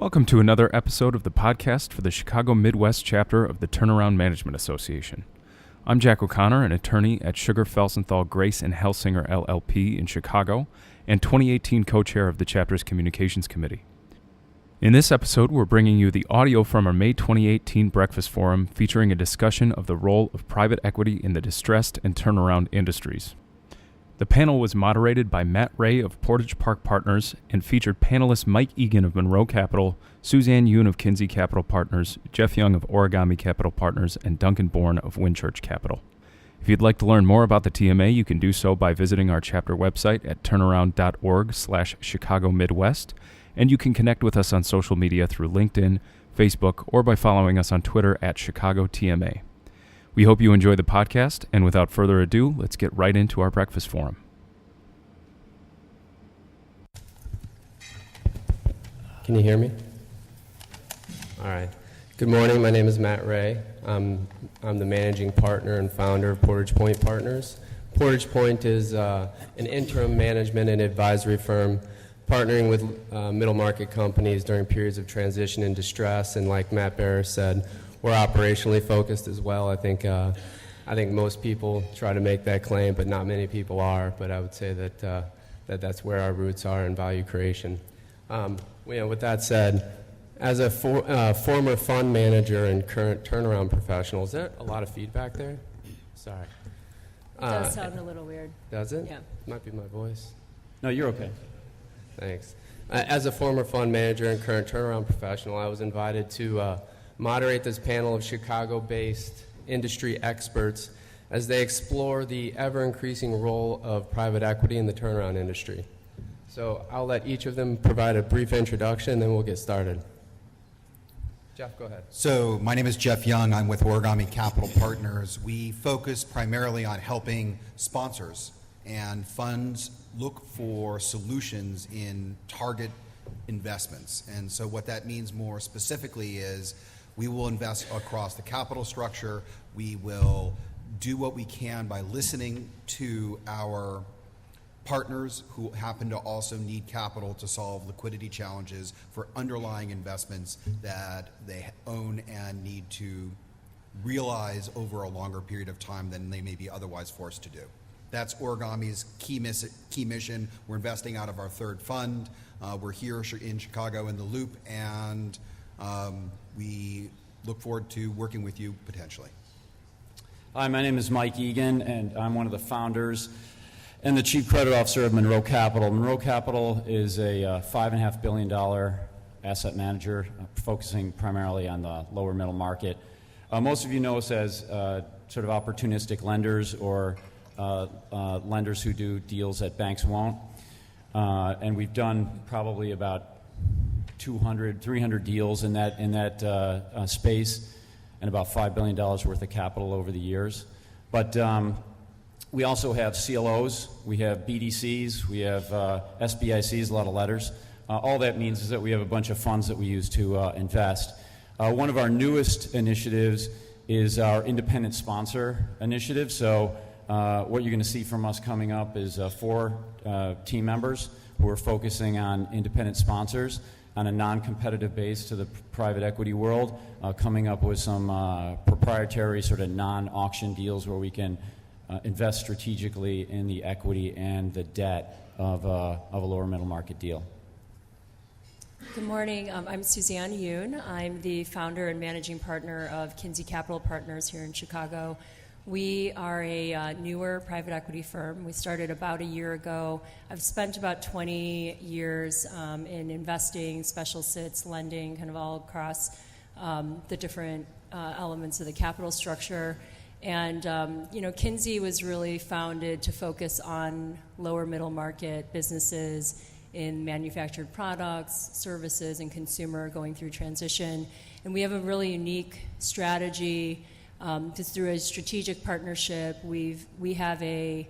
Welcome to another episode of the podcast for the Chicago Midwest chapter of the Turnaround Management Association. I'm Jack O'Connor, an attorney at Sugar Felsenthal Grace and Helsinger LLP in Chicago, and 2018 co-chair of the chapter's Communications Committee. In this episode, we're bringing you the audio from our May 2018 Breakfast Forum featuring a discussion of the role of private equity in the distressed and turnaround industries. The panel was moderated by Matt Ray of Portage Park Partners and featured panelists Mike Egan of Monroe Capital, Suzanne Yoon of Kinzie Capital Partners, Jeff Young of Origami Capital Partners, and Duncan Bourne of Wynnchurch Capital. If you'd like to learn more about the TMA, you can do so by visiting our chapter website at turnaround.org/Chicago Midwest, and you can connect with us on social media through LinkedIn, Facebook, or by following us on Twitter at Chicago TMA. We hope you enjoy the podcast, and without further ado, let's get right into our breakfast forum. Can you hear me? All right. Good morning. My name is Matt Ray. I'm the managing partner and founder of Portage Point Partners. Portage Point is an interim management and advisory firm partnering with middle market companies during periods of transition and distress. And like Matt Barris said, we're operationally focused as well. I think most people try to make that claim, but not many people are. But I would say that that's where our roots are in value creation. With that said, as a former fund manager and current turnaround professional, is there a lot of feedback there? Sorry. It does sound a little weird. Does it? Yeah. Might be my voice. No, you're okay. Thanks. As a former fund manager and current turnaround professional, I was invited to moderate this panel of Chicago-based industry experts as they explore the ever-increasing role of private equity in the turnaround industry. So I'll let each of them provide a brief introduction, and then we'll get started. Jeff, go ahead. So my name is Jeff Young. I'm with Origami Capital Partners. We focus primarily on helping sponsors and funds look for solutions in target investments. And so what that means more specifically is we will invest across the capital structure. We will do what we can by listening to our partners who happen to also need capital to solve liquidity challenges for underlying investments that they own and need to realize over a longer period of time than they may be otherwise forced to do. That's Origami's key mission. We're investing out of our third fund. We're here in Chicago in the Loop, and we look forward to working with you potentially. Hi, my name is Mike Egan, and I'm one of the founders and the Chief Credit Officer of Monroe Capital. Monroe Capital is a $5.5 billion asset manager focusing primarily on the lower middle market. Most of you know us as sort of opportunistic lenders or lenders who do deals that banks won't. And we've done probably about 200, 300 deals in that space and about $5 billion worth of capital over the years. But we also have CLOs, we have BDCs, we have SBICs, a lot of letters. All that means is that we have a bunch of funds that we use to invest. One of our newest initiatives is our independent sponsor initiative. So what you're going to see from us coming up is 4 team members who are focusing on independent sponsors on a non-competitive base to the private equity world, coming up with some proprietary sort of non-auction deals where we can invest strategically in the equity and the debt of a lower middle market deal. Good morning. I'm Suzanne Yoon. I'm the founder and managing partner of Kinzie Capital Partners here in Chicago. We are a newer private equity firm. We started about a year ago. I've spent about 20 years in investing, special sits, lending, kind of all across the different elements of the capital structure. And, Kinzie was really founded to focus on lower middle market businesses in manufactured products, services, and consumer going through transition. And we have a really unique strategy. Just through a strategic partnership, we have a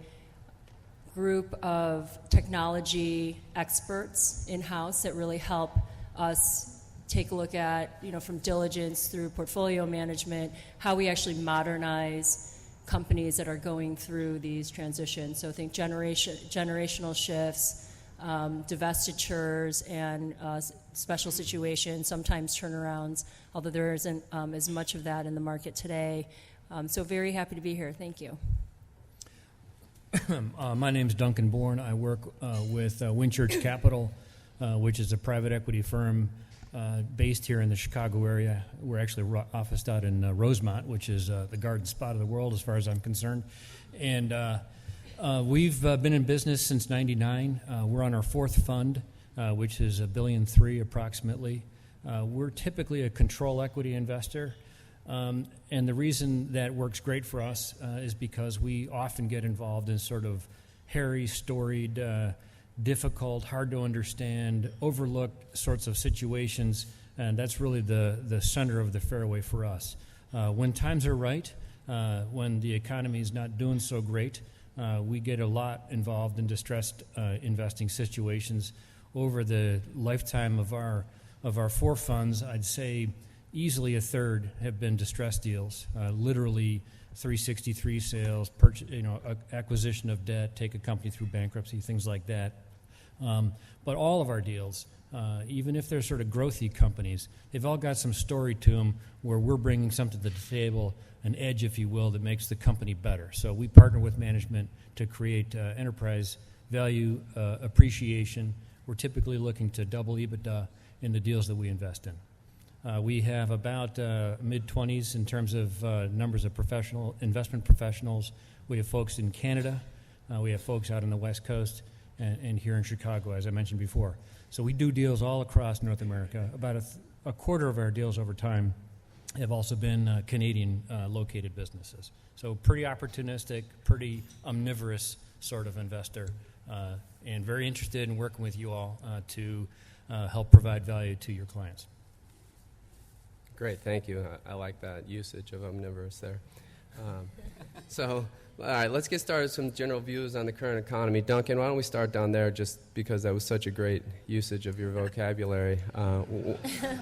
group of technology experts in-house that really help us take a look at, from diligence through portfolio management, how we actually modernize companies that are going through these transitions. So think generational shifts, divestitures and special situations, sometimes turnarounds, although there isn't as much of that in the market today. So very happy to be here. Thank you. My name is Duncan Bourne. I work with Wynnchurch Capital, which is a private equity firm based here in the Chicago area. We're actually officed out in Rosemont, which is the garden spot of the world as far as I'm concerned. And we've been in business since '99. We're on our fourth fund, which is $1.3 billion approximately. We're typically a control equity investor. And the reason that works great for us is because we often get involved in sort of hairy, storied, difficult, hard to understand, overlooked sorts of situations, and that's really the center of the fairway for us. When times are right, when the economy is not doing so great, we get a lot involved in distressed investing situations. Over the lifetime of our four funds, I'd say easily a third have been distressed deals, literally 363 sales, acquisition of debt, take a company through bankruptcy, things like that. But all of our deals, even if they're sort of growthy companies, they've all got some story to them where we're bringing something to the table, an edge, if you will, that makes the company better. So we partner with management to create enterprise value appreciation. We're typically looking to double EBITDA in the deals that we invest in. We have about mid-20s in terms of numbers of investment professionals. We have folks in Canada. We have folks out on the West Coast and here in Chicago, as I mentioned before. So we do deals all across North America. About a quarter of our deals over time have also been Canadian-located businesses. So pretty opportunistic, pretty omnivorous sort of investor, and very interested in working with you all to help provide value to your clients. Great, thank you. I like that usage of omnivorous there. So, all right, let's get started with some general views on the current economy. Duncan, why don't we start down there just because that was such a great usage of your vocabulary.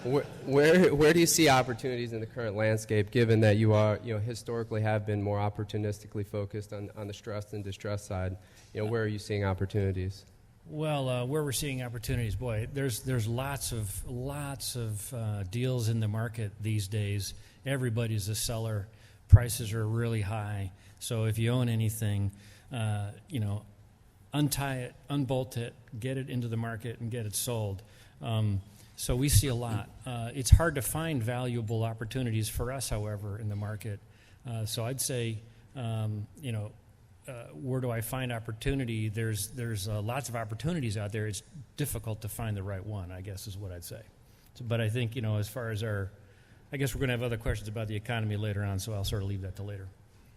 Where do you see opportunities in the current landscape, given that you are, historically have been more opportunistically focused on the stressed and distressed side? Where are you seeing opportunities? Well, where we're seeing opportunities, boy, there's lots of deals in the market these days. Everybody's a seller. Prices are really high. So if you own anything, untie it, unbolt it, get it into the market, and get it sold. So we see a lot. It's hard to find valuable opportunities for us, however, in the market. So I'd say, where do I find opportunity? There's lots of opportunities out there. It's difficult to find the right one, I guess, is what I'd say. But I think, as far as I guess we're going to have other questions about the economy later on, so I'll sort of leave that to later.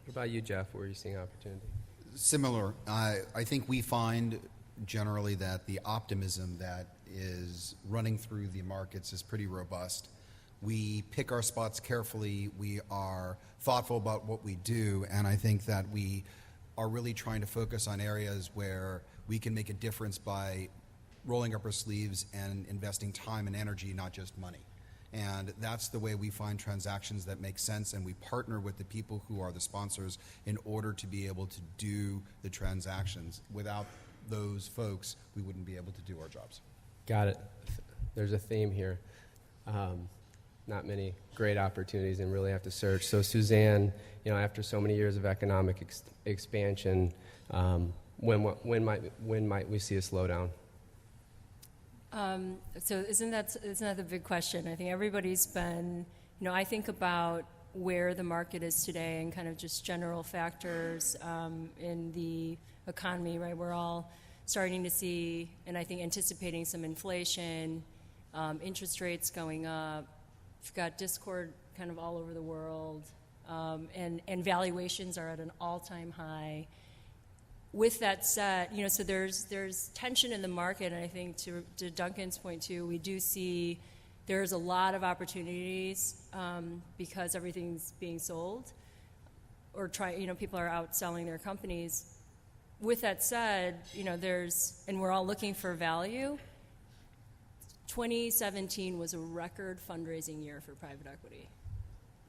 What about you, Jeff? Where are you seeing opportunity? Similar. I think we find generally that the optimism that is running through the markets is pretty robust. We pick our spots carefully. We are thoughtful about what we do, and I think that we are really trying to focus on areas where we can make a difference by rolling up our sleeves and investing time and energy, not just money. And that's the way we find transactions that make sense, and we partner with the people who are the sponsors in order to be able to do the transactions. Without those folks, we wouldn't be able to do our jobs. Got it. There's a theme here. Not many great opportunities and really have to search. So Suzanne, after so many years of economic expansion, when might we see a slowdown? So isn't that the big question? I think everybody's been, I think about where the market is today and kind of just general factors in the economy, right? We're all starting to see, and I think anticipating some inflation, interest rates going up. We've got discord kind of all over the world, and valuations are at an all-time high. With that said, so there's tension in the market, and I think to Duncan's point too, we do see there's a lot of opportunities because everything's being sold, or people are out selling their companies. With that said, and we're all looking for value. 2017 was a record fundraising year for private equity,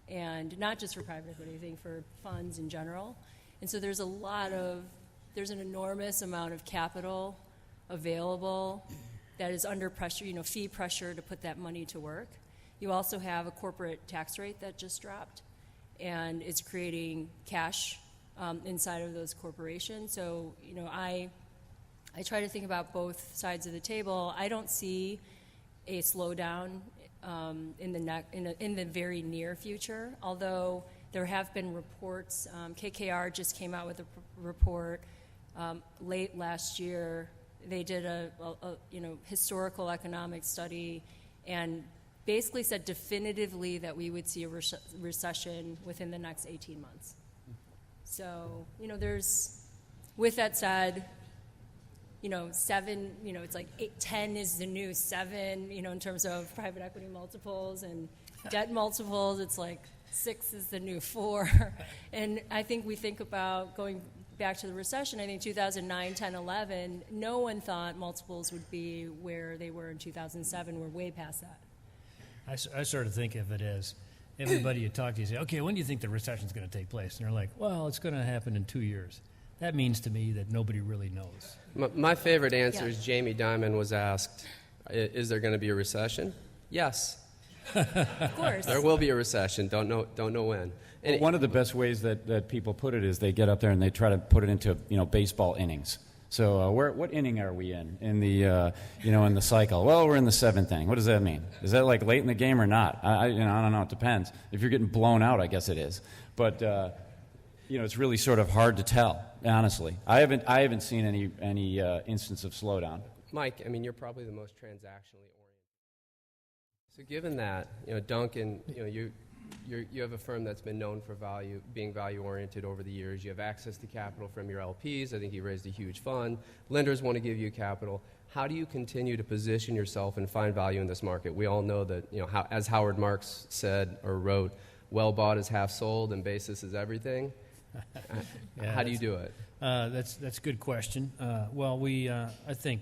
and not just for private equity, I think for funds in general. And so there's an enormous amount of capital available that is under pressure, fee pressure to put that money to work. You also have a corporate tax rate that just dropped, and it's creating cash inside of those corporations. So, I try to think about both sides of the table. I don't see a slowdown in the very near future, although there have been reports. KKR just came out with a report late last year. They did a historical economic study and basically said definitively that we would see a recession within the next 18 months. So, with that said, 7, it's like 10 is the new 7, in terms of private equity multiples, and debt multiples, it's like 6 is the new 4. And I think we think about going back to the recession. I think 2009, 10, 11, no one thought multiples would be where they were in 2007. We're way past that. I sort of think of it as everybody you talk to, you say, okay, when do you think the recession is going to take place? And they're like, well, it's going to happen in 2 years. That means to me that nobody really knows. My favorite answer is Jamie Dimon was asked, is there going to be a recession? Yes. Of course. There will be a recession. Don't know when. Well, one of the best ways that people put it is they get up there and they try to put it into baseball innings. So what inning are we in the in the cycle? Well, we're in the 7th inning. What does that mean? Is that like late in the game or not? I don't know. It depends. If you're getting blown out, I guess it is. But it's really sort of hard to tell. Honestly, I haven't seen any instance of slowdown. Mike, you're probably the most transactionally oriented. So given that, Duncan, you have a firm that's been known for being value-oriented over the years. You have access to capital from your LPs. I think you raised a huge fund. Lenders want to give you capital. How do you continue to position yourself and find value in this market? We all know that, as Howard Marks said or wrote, well bought is half sold and basis is everything. How do you do it? That's a good question. I think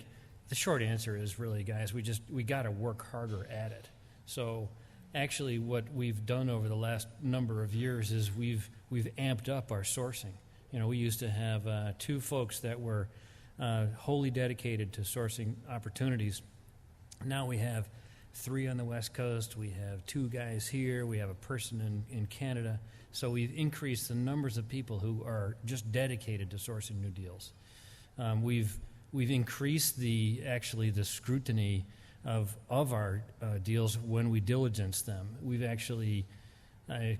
the short answer is really, guys, we got to work harder at it. So actually what we've done over the last number of years is we've amped up our sourcing. We used to have 2 folks that were wholly dedicated to sourcing opportunities. Now we have 3 on the West Coast. We have 2 guys here. We have a person in Canada. So we've increased the numbers of people who are just dedicated to sourcing new deals. We've increased the scrutiny of our deals when we diligence them. We've actually,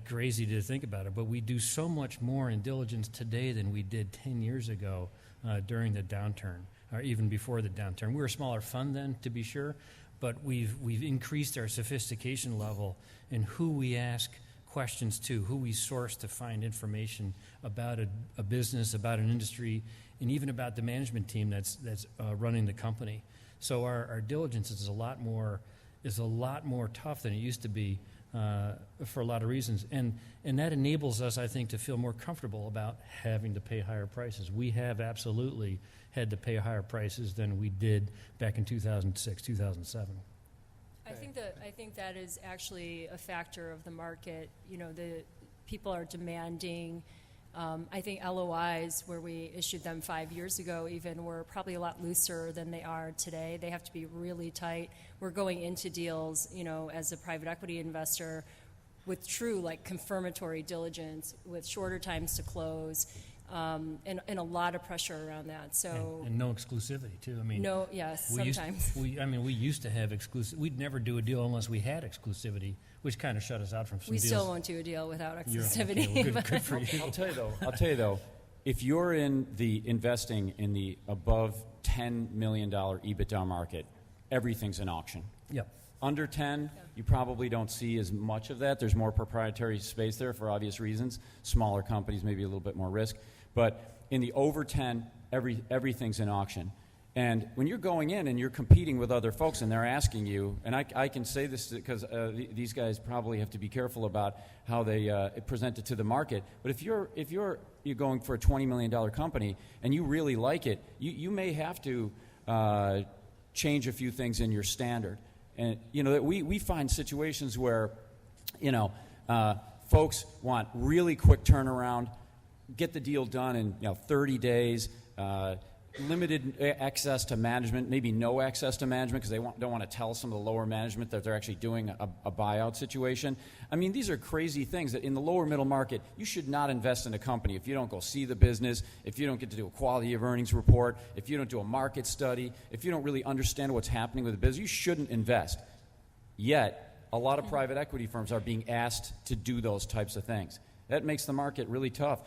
crazy to think about it, but we do so much more in diligence today than we did 10 years ago during the downturn, or even before the downturn. We were a smaller fund then, to be sure, but we've increased our sophistication level in who we ask questions to, who we source to find information about a business, about an industry, and even about the management team that's running the company. So our diligence is a lot more tough than it used to be for a lot of reasons, and that enables us, I think, to feel more comfortable about having to pay higher prices. We have absolutely had to pay higher prices than we did back in 2006, 2007. I think that is actually a factor of the market. The people are demanding. I think LOIs, where we issued them 5 years ago even, were probably a lot looser than they are today. They have to be really tight. We're going into deals, as a private equity investor with true, confirmatory diligence, with shorter times to close, and a lot of pressure around that. So and no exclusivity too. Sometimes. We used to have exclusive. We'd never do a deal unless we had exclusivity, which kind of shut us out from some deals. We still won't do a deal without exclusivity. Okay, well, good for you. I'll tell you though, if you're investing in the above $10 million EBITDA market, everything's an auction. Yep. Under 10, you probably don't see as much of that. There's more proprietary space there for obvious reasons. Smaller companies, maybe a little bit more risk. But in the over 10, everything's an auction. And when you're going in and you're competing with other folks and they're asking you, and I can say this because these guys probably have to be careful about how they present it to the market. But if you're going for a $20 million company and you really like it, you may have to change a few things in your standard. And we find situations where folks want really quick turnaround, get the deal done in 30 days. limited access to management, maybe no access to management because they don't want to tell some of the lower management that they're actually doing a buyout situation. I mean, these are crazy things that in the lower middle market, you should not invest in a company if you don't go see the business, if you don't get to do a quality of earnings report, if you don't do a market study, if you don't really understand what's happening with the business, you shouldn't invest. Yet, a lot of private equity firms are being asked to do those types of things. That makes the market really tough.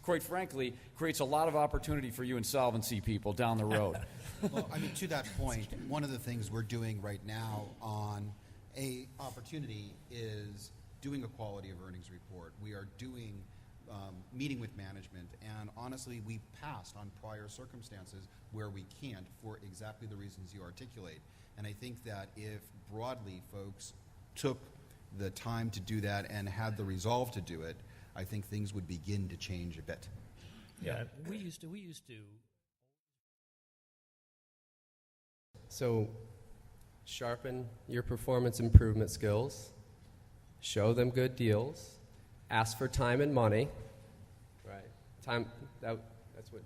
Quite frankly, creates a lot of opportunity for you insolvency people down the road. Well, I mean, to that point, one of the things we're doing right now on a opportunity is doing a quality of earnings report. We are doing meeting with management, and honestly, we passed on prior circumstances where we can't for exactly the reasons you articulate. And I think that if broadly folks took the time to do that and had the resolve to do it, I think things would begin to change a bit. Yeah, we used to. So sharpen your performance improvement skills, show them good deals, ask for time and money, right? That's what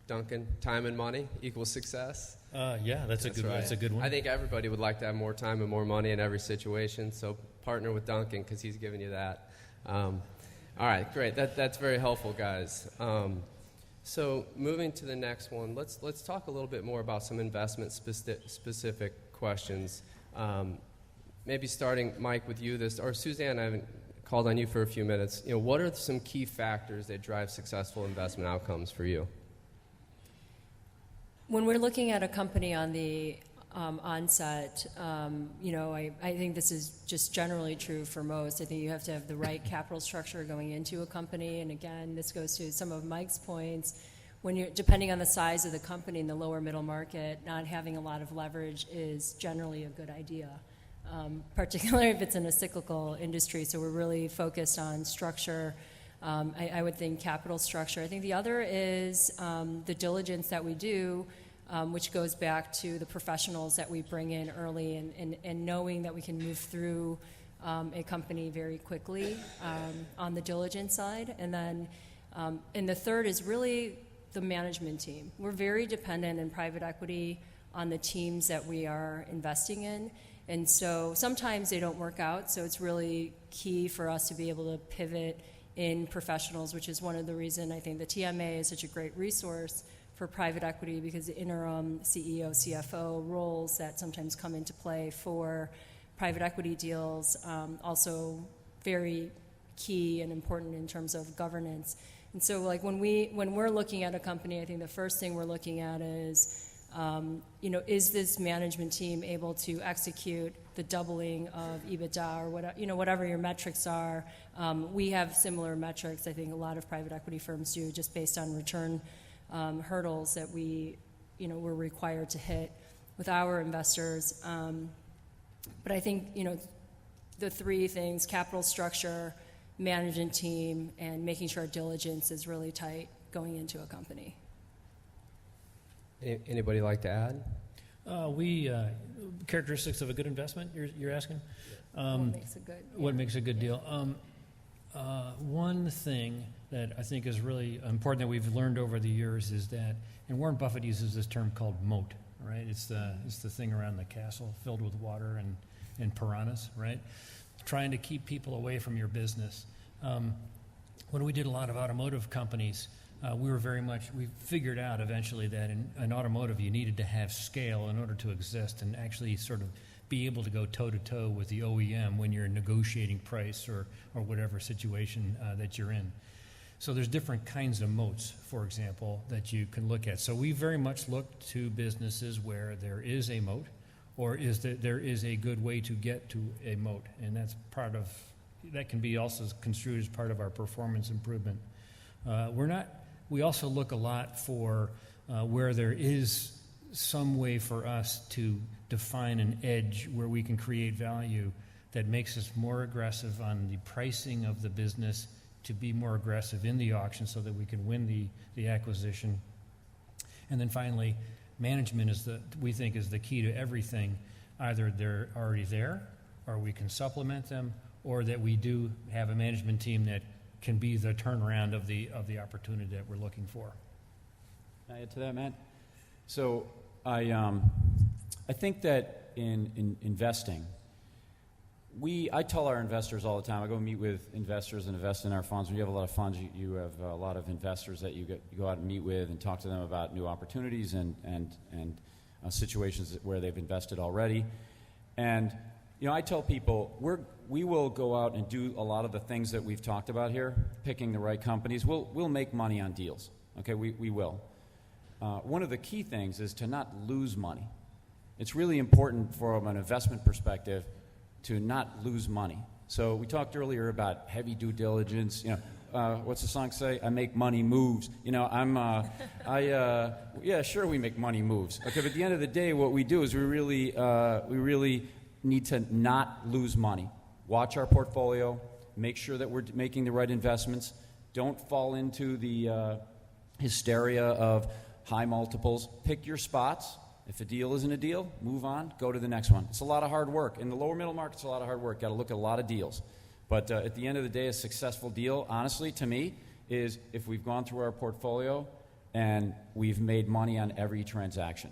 Duncan, time and money equals success. Yeah, that's a good right. one. That's a good one. I think everybody would like to have more time and more money in every situation, so partner with Duncan because he's giving you that. All right, great. That's very helpful, guys. So moving to the next one, let's talk a little bit more about some investment specific questions. Maybe starting, Mike, with you, or Suzanne, I haven't called on you for a few minutes. What are some key factors that drive successful investment outcomes for you? When we're looking at a company on the onset, I think this is just generally true for most. I think you have to have the right capital structure going into a company. And again, this goes to some of Mike's points. When you're, depending on the size of the company in the lower middle market, not having a lot of leverage is generally a good idea, particularly if it's in a cyclical industry. So we're really focused on structure. I would think capital structure. I think the other is the diligence that we do, which goes back to the professionals that we bring in early and knowing that we can move through a company very quickly on the diligence side. And then and the third is really the management team. We're very dependent in private equity on the teams that we are investing in. And so sometimes they don't work out, so it's really key for us to be able to pivot in professionals, which is one of the reasons I think the TMA is such a great resource for private equity, because the interim CEO, CFO roles that sometimes come into play for private equity deals, also very key and important in terms of governance. And so like when we're looking at a company, I think the first thing we're looking at is, is this management team able to execute the doubling of EBITDA or whatever your metrics are. We have similar metrics. I think a lot of private equity firms do, just based on return hurdles that we're required to hit with our investors. But I think, the three things: capital structure, management team, and making sure our diligence is really tight going into a company. Anybody like to add? Characteristics of a good investment, you're asking? What makes a good deal? One thing that I think is really important that we've learned over the years is that, and Warren Buffett uses this term called moat, right? It's the thing around the castle filled with water and piranhas, right? Trying to keep people away from your business. When we did a lot of automotive companies, we figured out eventually that in automotive you needed to have scale in order to exist and actually sort of be able to go toe-to-toe with the OEM when you're negotiating price or whatever situation that you're in. So there's different kinds of moats, for example, that you can look at. So we very much look to businesses where there is a moat, or there is a good way to get to a moat, and that can be also construed as part of our performance improvement. We also look a lot for where there is some way for us to define an edge where we can create value that makes us more aggressive on the pricing of the business, to be more aggressive in the auction so that we can win the acquisition. And then finally, management we think is the key to everything. Either they're already there, or we can supplement them, or that we do have a management team that can be the turnaround of the opportunity that we're looking for. Can I add to that, Matt? So I think that in investing, I tell our investors all the time. I go meet with investors and invest in our funds. When you have a lot of funds, you have a lot of investors that you go out and meet with and talk to them about new opportunities and situations where they've invested already. And I tell people we will go out and do a lot of the things that we've talked about here, picking the right companies. We'll make money on deals. Okay, we will. One of the key things is to not lose money. It's really important from an investment perspective to not lose money. So we talked earlier about heavy due diligence. What's the song say? I make money moves. Yeah, sure, we make money moves. Okay, but at the end of the day, what we do is we really need to not lose money. Watch our portfolio. Make sure that we're making the right investments. Don't fall into the hysteria of high multiples. Pick your spots. If a deal isn't a deal, move on, go to the next one. It's a lot of hard work. In the lower middle market, it's a lot of hard work. Got to look at a lot of deals. But at the end of the day, a successful deal, honestly, to me, is if we've gone through our portfolio and we've made money on every transaction,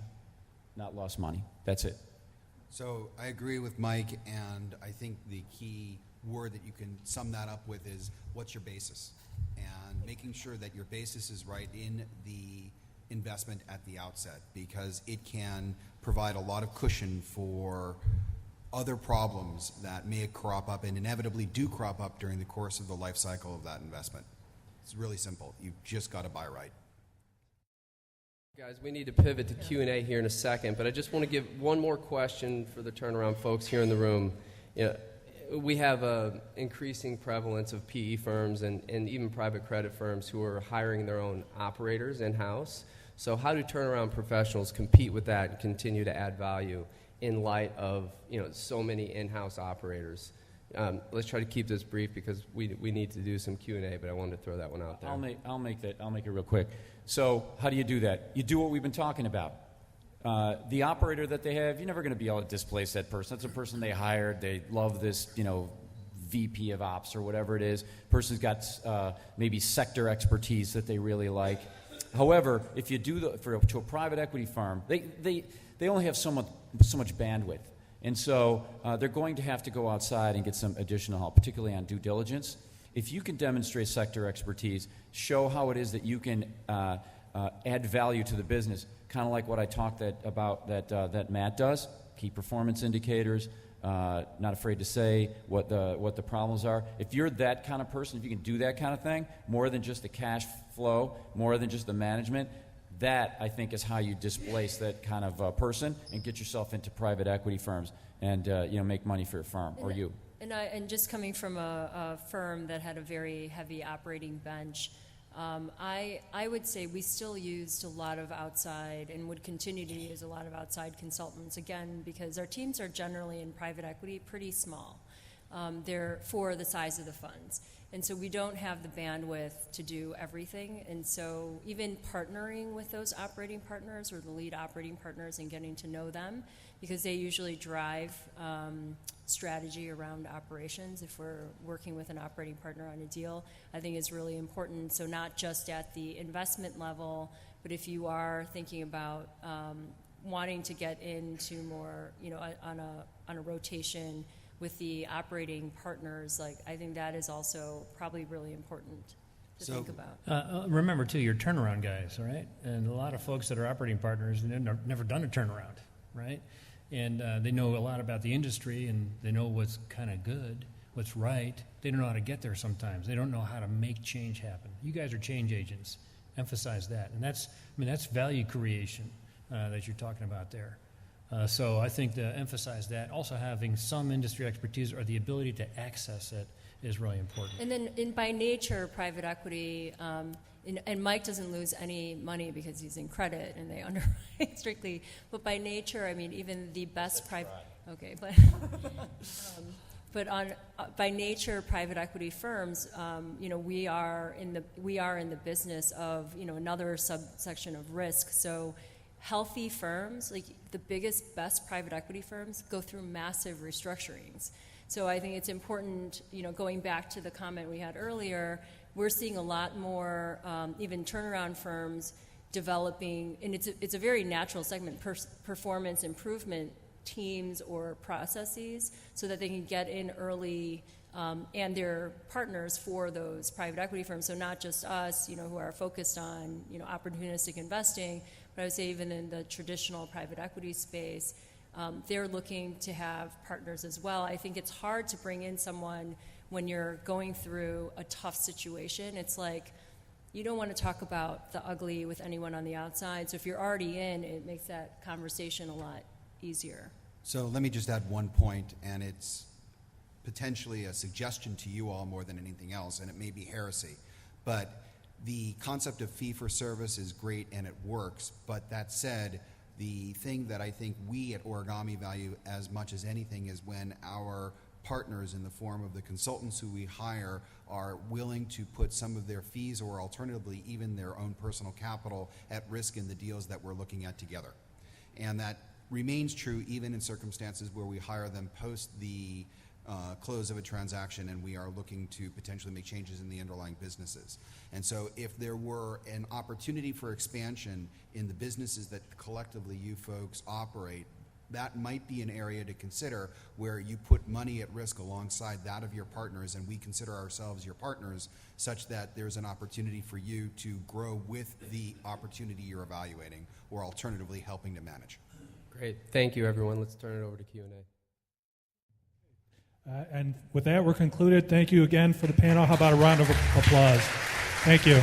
not lost money. That's it. So I agree with Mike, and I think the key word that you can sum that up with is what's your basis? And making sure that your basis is right in the investment at the outset, because it can provide a lot of cushion for other problems that may crop up and inevitably do crop up during the course of the life cycle of that investment. It's really simple. You've just got to buy right. Guys, we need to pivot to Q&A here in a second, but I just want to give one more question for the turnaround folks here in the room. We have an increasing prevalence of PE firms and even private credit firms who are hiring their own operators in-house. So how do turnaround professionals compete with that and continue to add value in light of so many in-house operators? Let's try to keep this brief because we need to do some Q&A, but I wanted to throw that one out there. I'll make it real quick. So how do you do that? You do what we've been talking about. The operator that they have, you're never going to be able to displace that person. That's a person they hired. They love this, VP of ops or whatever it is. Person's got maybe sector expertise that they really like. However, if you do to a private equity firm, they only have so much bandwidth. And so they're going to have to go outside and get some additional help, particularly on due diligence. If you can demonstrate sector expertise, show how it is that you can add value to the business, kind of like what I talked about that Matt does, key performance indicators, not afraid to say what the problems are. If you're that kind of person, if you can do that kind of thing, more than just the cash flow, more than just the management, that, I think, is how you displace that kind of person and get yourself into private equity firms and make money for your firm or you. And just coming from a firm that had a very heavy operating bench, I would say we still used a lot of outside and would continue to use a lot of outside consultants, again, because our teams are generally in private equity pretty small. They're for the size of the funds. And so we don't have the bandwidth to do everything. And so even partnering with those operating partners or the lead operating partners and getting to know them, because they usually drive strategy around operations. If we're working with an operating partner on a deal, I think is really important. So not just at the investment level, but if you are thinking about wanting to get into more, on a rotation with the operating partners, I think that is also probably really important to think about. Remember, too, you're turnaround guys, right? And a lot of folks that are operating partners never done a turnaround, right? And they know a lot about the industry, and they know what's kind of good, what's right. They don't know how to get there sometimes. They don't know how to make change happen. You guys are change agents. Emphasize that. And that's value creation that you're talking about there. So I think to emphasize that, also having some industry expertise or the ability to access it is really important. And then by nature, private equity, and Mike doesn't lose any money because he's in credit and they underwrite strictly, but by nature, even the best private... Okay, but by nature, private equity firms, we are in the business of, another subsection of risk. So healthy firms, like the biggest, best private equity firms, go through massive restructurings. So I think it's important, going back to the comment we had earlier, we're seeing a lot more, even turnaround firms, developing, and it's a very natural segment, performance improvement teams or processes, so that they can get in early, and their partners for those private equity firms. So not just us, who are focused on, opportunistic investing, but I would say even in the traditional private equity space, they're looking to have partners as well. I think it's hard to bring in someone when you're going through a tough situation. It's like, you don't want to talk about the ugly with anyone on the outside. So if you're already in, it makes that conversation a lot easier. So let me just add one point, and it's potentially a suggestion to you all more than anything else, and it may be heresy. But the concept of fee for service is great and it works. But that said, the thing that I think we at Origami value as much as anything is when our partners in the form of the consultants who we hire are willing to put some of their fees or alternatively even their own personal capital at risk in the deals that we're looking at together. And that remains true even in circumstances where we hire them post the close of a transaction and we are looking to potentially make changes in the underlying businesses. And so if there were an opportunity for expansion in the businesses that collectively you folks operate, that might be an area to consider where you put money at risk alongside that of your partners, and we consider ourselves your partners, such that there's an opportunity for you to grow with the opportunity you're evaluating or alternatively helping to manage. Great. Thank you, everyone. Let's turn it over to Q&A. And with that, we're concluded. Thank you again for the panel. How about a round of applause? Thank you.